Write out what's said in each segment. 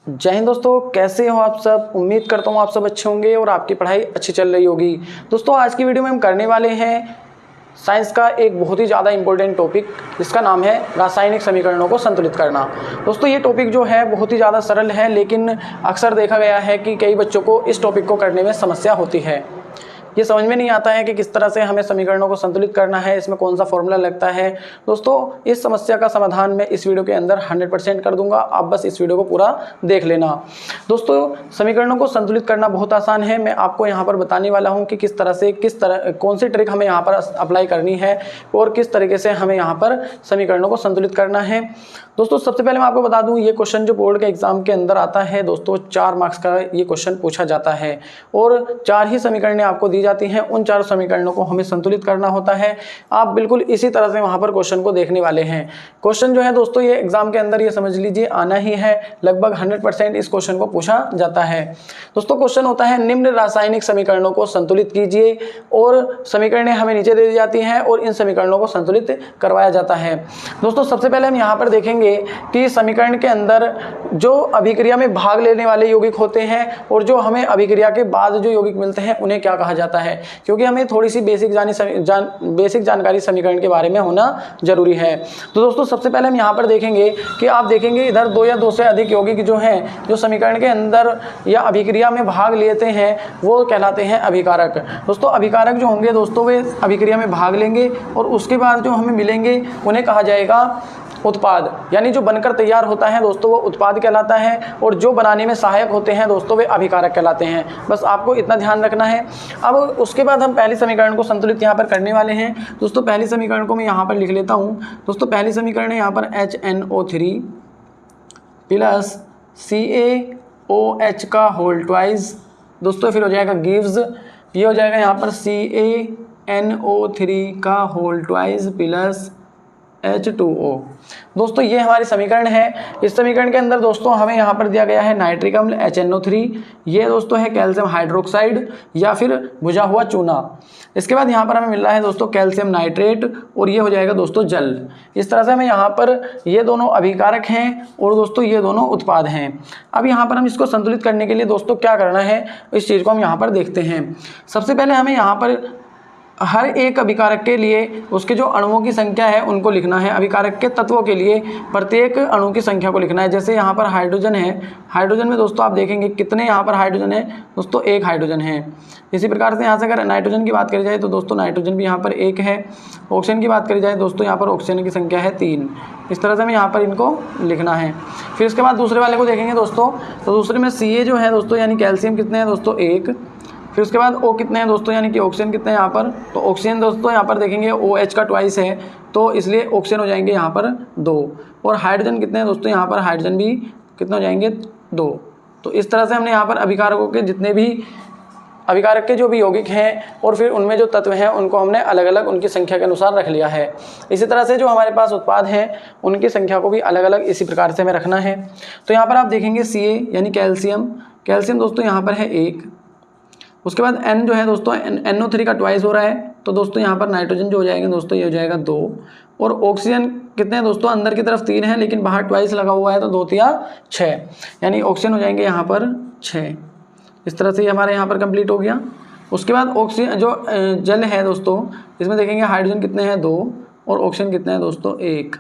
जय हिंद दोस्तों, कैसे हो आप सब। उम्मीद करता हूँ आप सब अच्छे होंगे और आपकी पढ़ाई अच्छी चल रही होगी। दोस्तों आज की वीडियो में हम करने वाले हैं साइंस का एक बहुत ही ज़्यादा इंपॉर्टेंट टॉपिक, जिसका नाम है रासायनिक समीकरणों को संतुलित करना। दोस्तों ये टॉपिक जो है बहुत ही ज़्यादा सरल है, लेकिन अक्सर देखा गया है कि कई बच्चों को इस टॉपिक को करने में समस्या होती है। ये समझ में नहीं आता है कि किस तरह से हमें समीकरणों को संतुलित करना है, इसमें कौन सा फॉर्मूला लगता है। दोस्तों इस समस्या का समाधान मैं इस वीडियो के अंदर 100% कर दूंगा, आप बस इस वीडियो को पूरा देख लेना। दोस्तों समीकरणों को संतुलित करना बहुत आसान है। मैं आपको यहाँ पर बताने वाला हूँ कि किस तरह कौन सी ट्रिक हमें यहाँ पर अप्लाई करनी है और किस तरीके से हमें यहाँ पर समीकरणों को संतुलित करना है। दोस्तों सबसे पहले मैं आपको बता दूँ, ये क्वेश्चन जो बोर्ड के एग्जाम के अंदर आता है दोस्तों, 4 मार्क्स का ये क्वेश्चन पूछा जाता है और 4 ही समीकरणें आपको दी जाती हैं। उन 4 समीकरणों को हमें संतुलित करना होता है। आप बिल्कुल इसी तरह से वहां पर क्वेश्चन को देखने वाले हैं। क्वेश्चन जो है दोस्तों ये एग्जाम के अंदर ये समझ लीजिए आना ही है, लगभग 100% इस क्वेश्चन को पूछा जाता है। दोस्तों क्वेश्चन होता है निम्न रासायनिक समीकरणों को संतुलित कीजिए, और समीकरणें हमें नीचे दे दी जाती हैं और इन समीकरणों को संतुलित करवाया जाता है। दोस्तों सबसे पहले हम यहाँ पर देखेंगे कि समीकरण के अंदर जो अभिक्रिया में भाग लेने वाले यौगिक होते हैं और जो हमें अभिक्रिया के बाद जो यौगिक मिलते हैं उन्हें क्या कहा जाता है, क्योंकि हमें थोड़ी सी बेसिक जानकारी समीकरण के बारे में होना जरूरी है। तो दोस्तों सबसे पहले हम यहाँ पर देखेंगे कि आप देखेंगे इधर 2 या 2 से अधिक यौगिक जो हैं, जो समीकरण के अंदर या अभिक्रिया में भाग लेते हैं, वो कहलाते हैं अभिकारक। दोस्तों अभिकारक जो होंगे दोस्तों वे अभिक्रिया में भाग लेंगे और उसके बाद जो हमें मिलेंगे उन्हें कहा जाएगा उत्पाद, यानी जो बनकर तैयार होता है दोस्तों वो उत्पाद कहलाता है, और जो बनाने में सहायक होते हैं दोस्तों वे अभिकारक कहलाते हैं। बस आपको इतना ध्यान रखना है। अब उसके बाद हम पहली समीकरण को संतुलित यहाँ पर करने वाले हैं। दोस्तों पहली समीकरण को मैं यहाँ पर लिख लेता हूँ। दोस्तों पहली समीकरण है यहाँ पर HNO3 प्लस CaOH का होल ट्वाइस। दोस्तों फिर हो जाएगा गिव्स, ये हो जाएगा यहाँ पर CaNO3 का होल ट्वाइस प्लस H2O। दोस्तों ये हमारी समीकरण है। इस समीकरण के अंदर दोस्तों हमें यहाँ पर दिया गया है नाइट्रिक अम्ल HNO3, ये दोस्तों है कैल्शियम हाइड्रोक्साइड या फिर भुजा हुआ चूना। इसके बाद यहाँ पर हमें मिल रहा है दोस्तों कैल्शियम नाइट्रेट, और ये हो जाएगा दोस्तों जल। इस तरह से हमें यहाँ पर ये दोनों अभिकारक हैं और दोस्तों ये दोनों उत्पाद हैं। अब यहाँ पर हम इसको संतुलित करने के लिए दोस्तों क्या करना है, इस चीज़ को हम यहाँ पर देखते हैं। सबसे पहले हमें यहाँ पर हर एक अभिकारक के लिए उसके जो अणुओं की संख्या है उनको लिखना है। अभिकारक के तत्वों के लिए प्रत्येक अणु की संख्या को लिखना है। जैसे यहाँ पर हाइड्रोजन है, हाइड्रोजन में दोस्तों आप देखेंगे कितने यहाँ पर हाइड्रोजन है दोस्तों, 1 हाइड्रोजन है। इसी प्रकार से यहाँ से अगर नाइट्रोजन की बात करी जाए तो दोस्तों नाइट्रोजन भी यहाँ पर 1 है। ऑक्सीजन की बात करी जाए दोस्तों यहाँ पर ऑक्सीजन की संख्या है 3। इस तरह से हमें यहाँ पर इनको लिखना है। फिर इसके बाद दूसरे वाले को देखेंगे दोस्तों, तो दूसरे में Ca जो है दोस्तों यानी कैल्शियम कितने हैं दोस्तों 1। फिर उसके बाद O कितने हैं दोस्तों, यानी कि ऑक्सीजन कितने हैं यहाँ पर, तो ऑक्सीजन दोस्तों यहाँ पर देखेंगे OH का ट्वाइस है, तो इसलिए ऑक्सीजन हो जाएंगे यहाँ पर 2। और हाइड्रोजन कितने हैं दोस्तों, यहाँ पर हाइड्रोजन भी कितने हो जाएंगे 2। तो इस तरह से हमने यहाँ पर अभिकारकों के जितने भी अभिकारक के जो भी यौगिक हैं और फिर उनमें जो तत्व हैं उनको हमने अलग अलग उनकी संख्या के अनुसार रख लिया है। इसी तरह से जो हमारे पास उत्पाद हैं उनकी संख्या को भी अलग अलग इसी प्रकार से हमें रखना है। तो यहाँ पर आप देखेंगे Ca यानी कैल्शियम, कैल्शियम दोस्तों यहाँ पर है 1। उसके बाद N जो है दोस्तों NO3 का ट्वाइस हो रहा है, तो दोस्तों यहाँ पर नाइट्रोजन जो हो जाएंगे दोस्तों ये हो जाएगा 2। और ऑक्सीजन कितने हैं दोस्तों, अंदर की तरफ 3 है लेकिन बाहर ट्वाइस लगा हुआ है, तो 2 या 6, यानी ऑक्सीजन हो जाएंगे यहाँ पर 6। इस तरह से हमारे यहाँ पर कंप्लीट हो गया। उसके बाद ऑक्सीजन जो जल है दोस्तों, इसमें देखेंगे हाइड्रोजन कितने हैं 2 और ऑक्सीजन कितने हैं दोस्तों 1।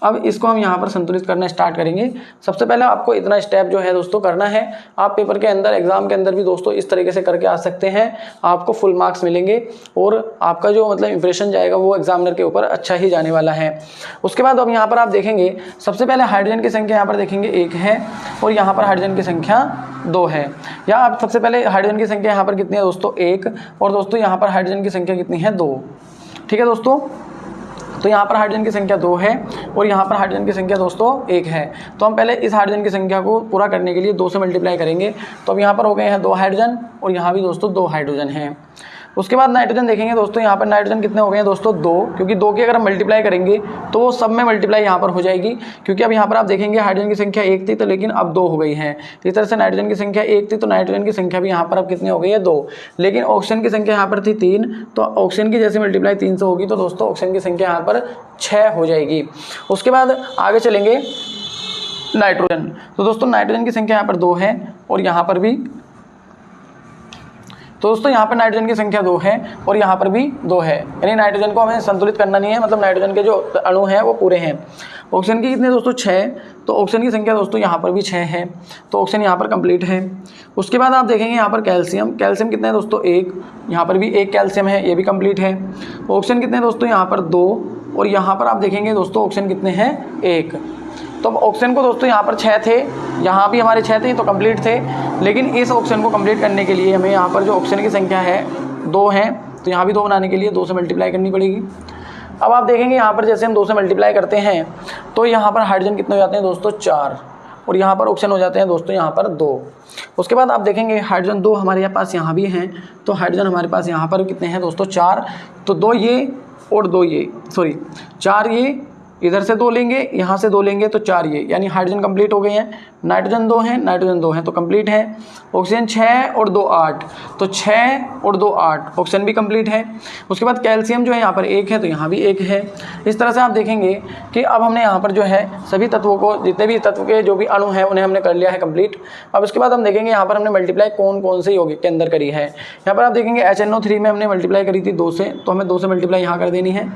अब इसको हम यहाँ पर संतुलित करना स्टार्ट करेंगे। सबसे पहले आपको इतना स्टेप जो है दोस्तों करना है। आप पेपर के अंदर एग्जाम के अंदर भी दोस्तों इस तरीके से करके आ सकते हैं, आपको फुल मार्क्स मिलेंगे और आपका जो मतलब इंप्रेशन जाएगा वो एग्जामिनर के ऊपर अच्छा ही जाने वाला है। उसके बाद अब यहाँ पर आप देखेंगे सबसे पहले हाइड्रोजन की संख्या यहाँ पर देखेंगे 1 है और यहाँ पर हाइड्रोजन की संख्या 2 है। या आप सबसे पहले हाइड्रोजन की संख्या यहाँ पर कितनी है दोस्तों 1, और दोस्तों यहाँ पर हाइड्रोजन की संख्या कितनी है 2। ठीक है दोस्तों, तो यहाँ पर हाइड्रोजन की संख्या 2 है और यहाँ पर हाइड्रोजन की संख्या दोस्तों 1 है। तो हम पहले इस हाइड्रोजन की संख्या को पूरा करने के लिए 2 से मल्टीप्लाई करेंगे, तो अब यहाँ पर हो गए हैं 2 हाइड्रोजन और यहाँ भी दोस्तों 2 हाइड्रोजन हैं। उसके बाद नाइट्रोजन देखेंगे दोस्तों, यहाँ पर नाइट्रोजन कितने हो गए हैं दोस्तों 2, क्योंकि 2 की अगर हम मल्टीप्लाई करेंगे तो वो सब में मल्टीप्लाई यहाँ पर हो जाएगी, क्योंकि अब यहाँ पर आप देखेंगे हाइड्रोजन की संख्या 1 थी तो लेकिन अब 2 हो गई है। इस तरह से नाइट्रोजन की संख्या 1 थी तो नाइट्रोजन की संख्या भी यहाँ पर अब कितनी हो गई है 2, लेकिन ऑक्सीजन की संख्या यहाँ पर थी 3, तो ऑक्सीजन की जैसे मल्टीप्लाई 3 से होगी तो दोस्तों ऑक्सीजन की संख्या यहाँ पर 6 हो जाएगी। उसके बाद आगे चलेंगे नाइट्रोजन। तो दोस्तों नाइट्रोजन की संख्या यहाँ पर 2 है और यहाँ पर भी, तो दोस्तों यहाँ पर नाइट्रोजन की संख्या 2 है और यहाँ पर भी 2 है, यानी नाइट्रोजन को हमें संतुलित करना नहीं है, मतलब नाइट्रोजन के जो अणु हैं वो पूरे हैं। ऑक्सीजन की कितने दोस्तों 6, तो ऑक्सीजन की संख्या दोस्तों यहाँ पर भी 6 है, तो ऑक्सीजन यहाँ पर कंप्लीट है। उसके बाद आप देखेंगे यहाँ पर कैल्शियम, कैल्शियम कितने हैं दोस्तों 1, यहाँ पर भी 1 कैल्शियम है, ये भी कंप्लीट है। ऑक्सीजन कितने दोस्तों यहाँ पर 2 और यहाँ पर आप देखेंगे दोस्तों ऑक्सीजन कितने हैं 1। तो ऑक्सीजन को दोस्तों यहाँ पर 6 थे, यहाँ भी हमारे 6 थे तो कंप्लीट थे, लेकिन इस ऑक्सीजन को कंप्लीट करने के लिए हमें यहाँ पर जो ऑक्सीजन की संख्या है 2 है, तो यहाँ भी 2 बनाने के लिए 2 से मल्टीप्लाई करनी पड़ेगी। अब आप देखेंगे यहाँ पर जैसे हम 2 से मल्टीप्लाई करते हैं तो यहाँ पर हाइड्रोजन कितने हो जाते हैं दोस्तों 4 और यहाँ पर ऑक्सीजन हो जाते हैं दोस्तों यहाँ पर 2। उसके बाद आप देखेंगे हाइड्रोजन 2 हमारे पास यहाँ भी हैं, तो हाइड्रोजन हमारे पास यहाँ पर कितने हैं दोस्तों 4, तो 2 ये और 2 ये, सॉरी 4 ये, इधर से 2 लेंगे, यहाँ से 2 लेंगे तो 4 ये, यानी हाइड्रोजन कंप्लीट हो गए हैं। नाइट्रोजन 2 है, नाइट्रोजन 2 है तो कंप्लीट है। ऑक्सीजन 6 और 2 8, तो 6 और 2 8, ऑक्सीजन भी कंप्लीट है। उसके बाद कैल्शियम जो है यहाँ पर 1 है तो यहाँ भी 1 है। इस तरह से आप देखेंगे कि अब हमने यहाँ पर जो है सभी तत्वों को, जितने भी तत्व के जो भी अणु हैं उन्हें हमने कर लिया है कंप्लीट। अब उसके बाद हम देखेंगे यहाँ पर हमने मल्टीप्लाई कौन कौन से यौगिक के अंदर करी है। यहाँ पर आप देखेंगे HNO3 में हमने मल्टीप्लाई करी थी 2 से, तो हमें 2 से मल्टीप्लाई यहाँ कर देनी है।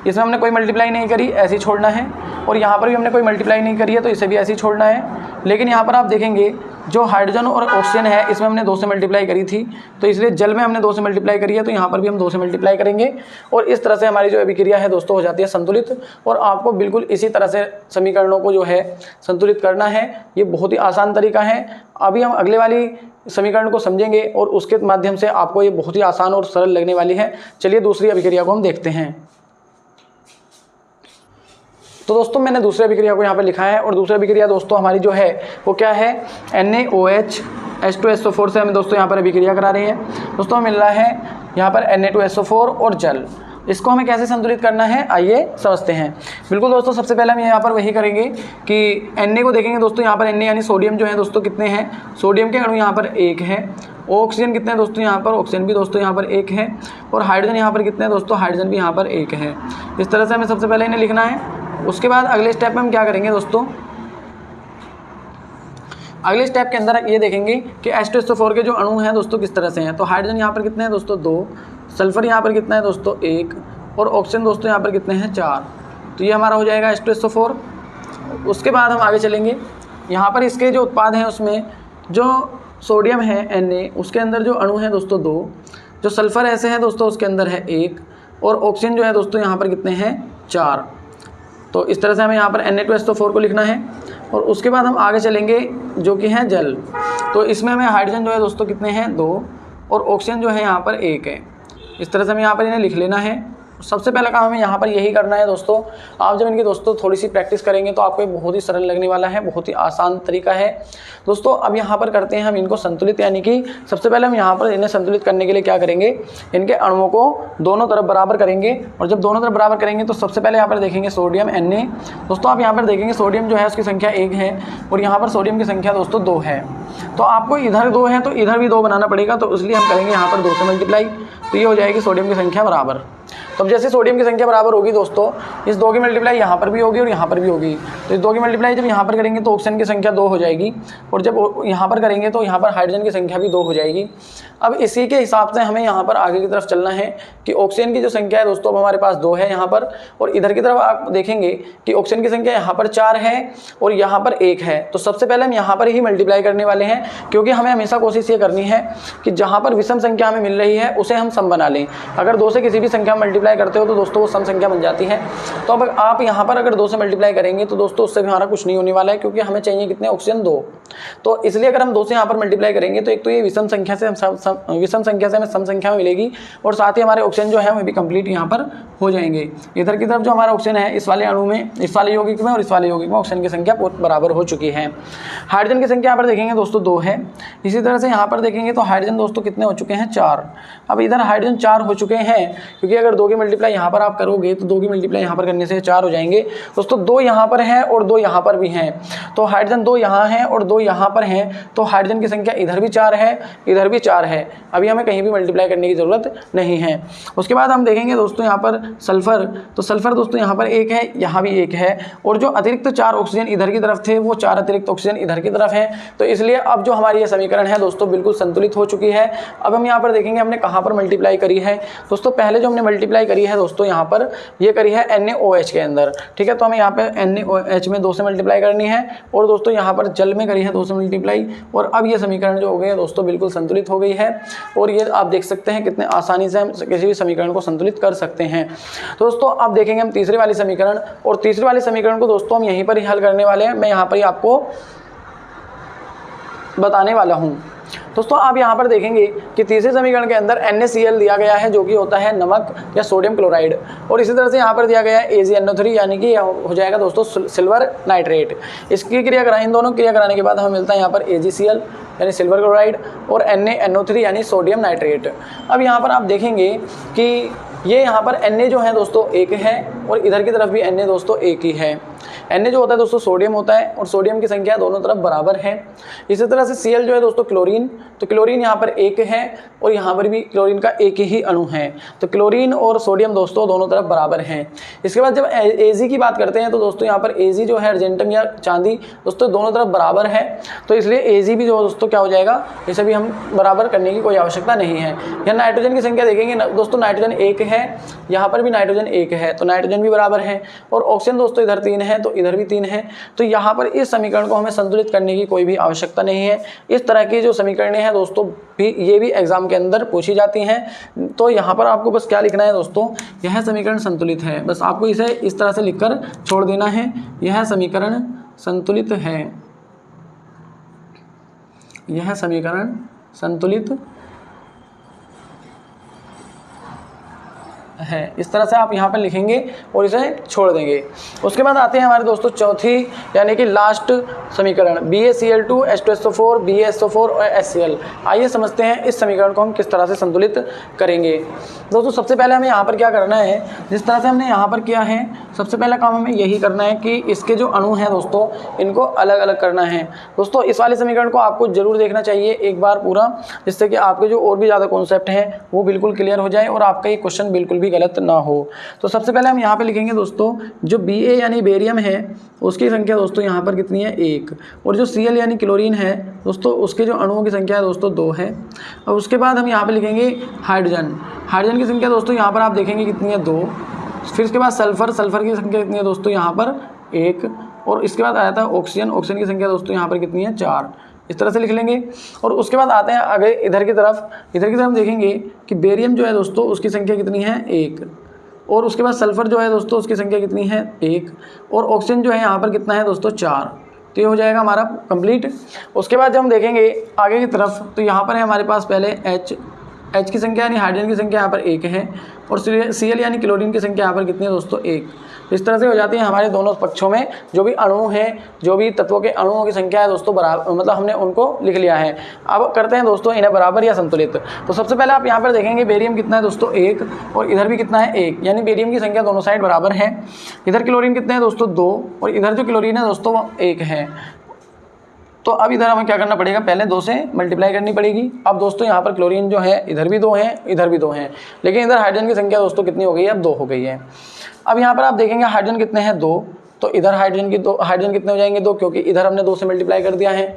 इसमें हमने कोई मल्टीप्लाई नहीं करी, ऐसे ही छोड़ना है, और यहाँ पर भी हमने कोई मल्टीप्लाई नहीं करी है तो इसे भी ऐसे ही छोड़ना है। लेकिन यहाँ पर आप देखेंगे जो हाइड्रोजन और ऑक्सीजन है इसमें हमने 2 से मल्टीप्लाई करी थी, तो इसलिए जल में हमने 2 से मल्टीप्लाई करी है, तो यहाँ पर भी हम 2 से मल्टीप्लाई करेंगे और इस तरह से हमारी जो अभिक्रिया है दोस्तों हो जाती है संतुलित। और आपको बिल्कुल इसी तरह से समीकरणों को जो है संतुलित करना है, ये बहुत ही आसान तरीका है। अभी हम अगले वाली समीकरण को समझेंगे और उसके माध्यम से आपको ये बहुत ही आसान और सरल लगने वाली है। चलिए दूसरी अभिक्रिया को हम देखते हैं। तो दोस्तों मैंने दूसरी अभिक्रिया को यहाँ पर लिखा है और दूसरी अभिक्रिया दोस्तों हमारी जो है वो क्या है, NaOH H2SO4 से हमें दोस्तों यहाँ पर अभिक्रिया करा रही है। दोस्तों मिल रहा है यहाँ पर Na2SO4 और जल। इसको हमें कैसे संतुलित करना है आइए समझते हैं। बिल्कुल दोस्तों सबसे पहले हम यहाँ पर वही करेंगे कि Na को देखेंगे दोस्तों, यहाँ पर Na यानी सोडियम जो है दोस्तों कितने हैं, सोडियम के अणु यहाँ पर 1 है। ऑक्सीजन कितने हैं दोस्तों यहाँ पर, ऑक्सीजन भी दोस्तों यहाँ पर 1 है। और हाइड्रोजन यहाँ पर कितने हैं दोस्तों, हाइड्रोजन भी यहाँ पर 1 है। इस तरह से हमें सबसे पहले इन्हें लिखना है। उसके बाद अगले स्टेप में हम क्या करेंगे दोस्तों, अगले स्टेप के अंदर ये देखेंगे कि H2SO4 के जो अणु हैं दोस्तों किस तरह से हैं। तो हाइड्रोजन यहाँ पर कितने हैं दोस्तों 2, सल्फर यहाँ पर कितना है दोस्तों 1 और ऑक्सीजन दोस्तों यहाँ पर कितने हैं 4। तो ये हमारा हो जाएगा H2SO4। उसके बाद हम आगे चलेंगे, यहाँ पर इसके जो उत्पाद हैं उसमें जो सोडियम है Na, उसके अंदर जो अणु हैं दोस्तों 2, जो सल्फर ऐसे हैं दोस्तों उसके अंदर है 1 और ऑक्सीजन जो है दोस्तों यहाँ पर कितने हैं 4। तो इस तरह से हमें यहाँ पर Na2SO4 को लिखना है। और उसके बाद हम आगे चलेंगे जो कि है जल। तो इसमें हमें हाइड्रोजन जो है दोस्तों कितने हैं 2 और ऑक्सीजन जो है यहाँ पर 1 है। इस तरह से हमें यहाँ पर इन्हें लिख लेना है। सबसे पहला काम हमें यहाँ पर यही करना है दोस्तों। आप जब इनकी दोस्तों थोड़ी सी प्रैक्टिस करेंगे तो आपको बहुत ही सरल लगने वाला है, बहुत ही आसान तरीका है दोस्तों। अब यहाँ पर करते हैं हम इनको संतुलित, यानी कि सबसे पहले हम यहाँ पर इन्हें संतुलित करने के लिए क्या करेंगे, इनके अणुओं को दोनों तरफ बराबर करेंगे। और जब दोनों तरफ बराबर करेंगे तो सबसे पहले यहाँ पर देखेंगे सोडियम Na। दोस्तों आप यहाँ पर देखेंगे सोडियम जो है उसकी संख्या 1 है और यहाँ पर सोडियम की संख्या दोस्तों 2 है। तो आपको इधर 2 है तो इधर भी 2 बनाना पड़ेगा, तो इसलिए हम करेंगे यहाँ पर 2 से मल्टीप्लाई, तो ये हो जाएगी सोडियम की संख्या बराबर। तो अब जैसे सोडियम की संख्या बराबर होगी दोस्तों, इस 2 की मल्टीप्लाई यहाँ पर भी होगी और यहाँ पर भी होगी। तो इस 2 की मल्टीप्लाई जब यहाँ पर करेंगे तो ऑक्सीजन की संख्या 2 हो जाएगी और जब यहाँ पर करेंगे तो यहाँ पर हाइड्रोजन की संख्या भी 2 हो जाएगी। अब इसी के हिसाब से हमें यहाँ पर आगे की तरफ चलना है कि ऑक्सीजन की जो संख्या है दोस्तों अब हमारे पास 2 है यहाँ पर, और इधर की तरफ आप देखेंगे कि ऑक्सीजन की संख्या यहाँ पर 4 है और यहाँ पर 1 है। तो सबसे पहले हम यहाँ पर ही मल्टीप्लाई करने वाले हैं, क्योंकि हमें हमेशा कोशिश ये करनी है कि जहाँ पर विषम संख्या हमें मिल रही है उसे हम सम बना लें। अगर 2 से किसी भी संख्या मल्टीप्लाई करते हो तो दोस्तों वो सम संख्या बन जाती है। तो अब आप यहाँ पर अगर 2 से मल्टीप्लाई करेंगे तो दोस्तों उससे भी हमारा कुछ नहीं होने वाला है, क्योंकि हमें चाहिए कितने, ऑक्सीजन 2। तो इसलिए अगर हम 2 से यहाँ पर मल्टीप्लाई करेंगे तो एक तो ये विषम संख्या से हमें सम संख्या में मिलेगी और साथ ही हमारे ऑक्सीजन जो है वो भी कंप्लीट यहाँ पर हो जाएंगे। इधर की तरफ जो हमारा ऑक्सीजन है इस वाले अणु में, इस वाले यौगिक में और इस वाले यौगिक में ऑक्सीजन की संख्या बराबर हो चुकी है। हाइड्रोजन की संख्या यहाँ पर देखेंगे दोस्तों 2 है। इसी तरह से यहाँ पर देखेंगे तो हाइड्रोजन दोस्तों कितने हो चुके हैं 4। अब इधर हाइड्रोजन 4 हो चुके हैं, क्योंकि अगर 2 की मल्टीप्लाई यहाँ पर आप करोगे तो 2 की मल्टीप्लाई यहाँ पर करने से 4 हो जाएंगे दोस्तों। 2 यहाँ पर है और 2 यहाँ पर भी हैं, तो हाइड्रोजन 2 यहाँ है और 2 यहाँ पर हैं, तो हाइड्रोजन की संख्या इधर भी 4 है, इधर भी 4 है। अभी हमें कहीं भी मल्टीप्लाई करने की ज़रूरत नहीं है। उसके बाद हम देखेंगे दोस्तों यहाँ पर सल्फर, तो सल्फर दोस्तों यहाँ पर 1 है, यहाँ भी 1 है, और जो अतिरिक्त 4 ऑक्सीजन इधर की तरफ थे वो 4 अतिरिक्त ऑक्सीजन इधर की तरफ है। तो इसलिए अब जो हमारी ये समीकरण है दोस्तों बिल्कुल संतुलित हो चुकी है। अब हम यहाँ पर देखेंगे हमने कहाँ पर मल्टीप्लाई करी है। दोस्तों पहले जो हमने मल्टीप्लाई करी है दोस्तों यहाँ पर ये करी है NaOH के अंदर, ठीक है। तो हमें यहाँ पे NaOH में 2 से मल्टीप्लाई करनी है, और दोस्तों यहाँ पर जल में करी है 2 से मल्टीप्लाई, और अब ये समीकरण जो हो गई है दोस्तों बिल्कुल संतुलित हो गई है। और ये आप देख सकते हैं कितने आसानी से हम किसी भी समीकरण को संतुलित कर सकते हैं। तो दोस्तों अब देखेंगे हम तीसरी वाली समीकरण, और तीसरी वाली समीकरण को दोस्तों हम यहीं पर ही हल करने वाले हैं। मैं यहाँ पर ही आपको बताने वाला हूँ। दोस्तों आप यहाँ पर देखेंगे कि तीसरे समीकरण के अंदर NaCl दिया गया है, जो कि होता है नमक या सोडियम क्लोराइड, और इसी तरह से यहाँ पर दिया गया है AgNO3, यानी कि हो जाएगा दोस्तों सिल्वर नाइट्रेट। इसकी क्रिया कराएं, इन दोनों क्रिया कराने के बाद हमें मिलता है यहाँ पर AgCl यानी सिल्वर क्लोराइड, और NaNO3 यानी सोडियम नाइट्रेट। अब यहाँ पर आप देखेंगे कि ये यहाँ पर Na जो है दोस्तों 1 है, और इधर की तरफ भी Na दोस्तों 1 ही है। Na जो होता है दोस्तों सोडियम होता है, और सोडियम की संख्या दोनों तरफ बराबर है। इसी तरह से Cl जो है दोस्तों क्लोरीन, तो क्लोरीन यहाँ पर 1 है, और यहाँ पर भी क्लोरीन का 1 ही अणु है। तो क्लोरीन और सोडियम दोस्तों दोनों तरफ बराबर हैं। इसके बाद जब Ag की बात करते हैं तो दोस्तों यहाँ पर Ag जो है अर्जेंटम या चांदी दोस्तों दोनों तरफ बराबर है, तो इसलिए Ag भी जो दोस्तों क्या हो जाएगा, इसे भी हम बराबर करने की कोई आवश्यकता नहीं है। यहाँ नाइट्रोजन की संख्या देखेंगे दोस्तों, नाइट्रोजन 1 है, यहाँ पर भी नाइट्रोजन 1 है, तो नाइट्रोजन भी बराबर है, और ऑक्सीजन दोस्तों इधर 3 है, तो इधर भी 3 है। तो यहाँ पर इस समीकरण को हमें संतुलित करने की कोई भी आवश्यकता नहीं है। इस तरह की जो समीकरणें हैं दोस्तों भी ये भी एग्जाम के अंदर पूछी जाती हैं। तो यहाँ पर आपको बस क्या लिखना है दोस्तों, यह समीकरण संतुलित है, बस आपको इसे इस तरह से लिखकर छोड़ देना है, यह समीकरण संतुलित है, यह समीकरण संतुलित है। इस तरह से आप यहाँ पर लिखेंगे और इसे छोड़ देंगे। उसके बाद आते हैं हमारे दोस्तों चौथी यानी कि लास्ट समीकरण BaCl2 H2SO4 BaSO4 और HCl। आइए समझते हैं इस समीकरण को हम किस तरह से संतुलित करेंगे। दोस्तों सबसे पहले हमें यहाँ पर क्या करना है, जिस तरह से हमने यहाँ पर किया है, सबसे पहला काम हमें यही करना है कि इसके जो अणु हैं दोस्तों इनको अलग अलग करना है। दोस्तों इस वाले समीकरण को आपको जरूर देखना चाहिए एक बार पूरा, जिससे कि आपके जो और भी ज़्यादा कॉन्सेप्ट हैं वो बिल्कुल क्लियर हो जाए और आपका ये क्वेश्चन बिल्कुल भी गलत ना हो। तो सबसे पहले हम यहाँ पे लिखेंगे दोस्तों, जो Ba यानी बेरियम है उसकी संख्या दोस्तों यहाँ पर कितनी है 1, और जो Cl यानी क्लोरीन है दोस्तों उसके जो अणुओं की संख्या है दोस्तों 2 है। और उसके बाद हम यहाँ पे लिखेंगे हाइड्रोजन, हाइड्रोजन की संख्या दोस्तों यहाँ पर आप देखेंगे कितनी है 2। फिर उसके बाद सल्फर, सल्फर की संख्या कितनी है दोस्तों यहाँ पर 1, और इसके बाद आया था ऑक्सीजन, ऑक्सीजन की संख्या दोस्तों यहाँ पर कितनी है 4। इस तरह से लिख लेंगे। और उसके बाद आते हैं आगे इधर की तरफ, इधर की तरफ देखेंगे कि बेरियम जो है दोस्तों उसकी संख्या कितनी है 1, और उसके बाद सल्फर जो है दोस्तों उसकी संख्या कितनी है 1, और ऑक्सीजन जो है यहाँ पर कितना है दोस्तों 4। तो ये हो जाएगा हमारा कंप्लीट। उसके बाद जब हम देखेंगे आगे की तरफ तो यहाँ पर है हमारे पास पहले H की संख्या यानी हाइड्रोजन की संख्या यहाँ पर 1 है, और Cl यानी क्लोरीन की संख्या यहाँ पर कितनी है दोस्तों 1। इस तरह से हो जाती है हमारे दोनों पक्षों में जो भी अणु हैं, जो भी तत्वों के अणुओं की संख्या है दोस्तों बराबर, मतलब हमने उनको लिख लिया है। अब करते हैं दोस्तों इन्हें बराबर या संतुलित। तो सबसे पहले आप यहाँ पर देखेंगे बेरियम कितना है दोस्तों 1, और इधर भी कितना है 1, यानी बेरियम की संख्या दोनों साइड बराबर है। इधर क्लोरीन कितने हैं दोस्तों 2, और इधर जो क्लोरीन है दोस्तों वो 1 है। तो अब इधर हमें क्या करना पड़ेगा, पहले 2 से मल्टीप्लाई करनी पड़ेगी। अब दोस्तों यहाँ पर क्लोरीन जो है इधर भी 2 हैं, इधर भी 2 हैं, लेकिन इधर हाइड्रोजन की संख्या दोस्तों कितनी हो गई है, अब 2 हो गई है। अब यहाँ पर आप देखेंगे हाइड्रोजन कितने हैं 2, तो इधर हाइड्रोजन कितने हो जाएंगे 2, क्योंकि इधर हमने 2 से मल्टीप्लाई कर दिया है।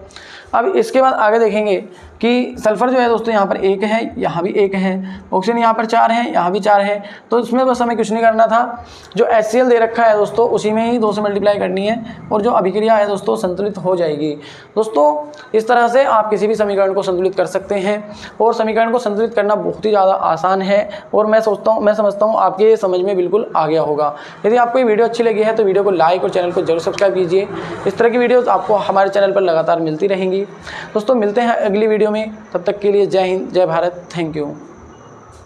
अब इसके बाद आगे देखेंगे कि सल्फर जो है दोस्तों यहाँ पर 1 है, यहाँ भी 1 है, ऑक्सीजन यहाँ पर 4 है, यहाँ भी 4 है। तो इसमें बस हमें कुछ नहीं करना था, जो HCl दे रखा है दोस्तों उसी में ही 2 से मल्टीप्लाई करनी है, और जो अभिक्रिया है दोस्तों संतुलित हो जाएगी। दोस्तों इस तरह से आप किसी भी समीकरण को संतुलित कर सकते हैं, और समीकरण को संतुलित करना बहुत ही ज़्यादा आसान है, और मैं समझता हूँ आपके ये समझ में बिल्कुल आ गया होगा। यदि आपको ये वीडियो अच्छी लगी है तो वीडियो को लाइक और चैनल को जरूर सब्सक्राइब कीजिए। इस तरह की वीडियोज़ आपको हमारे चैनल पर लगातार मिलती रहेंगी। दोस्तों मिलते हैं अगली वीडियो में, तब तक के लिए जय हिंद, जय भारत, थैंक यू।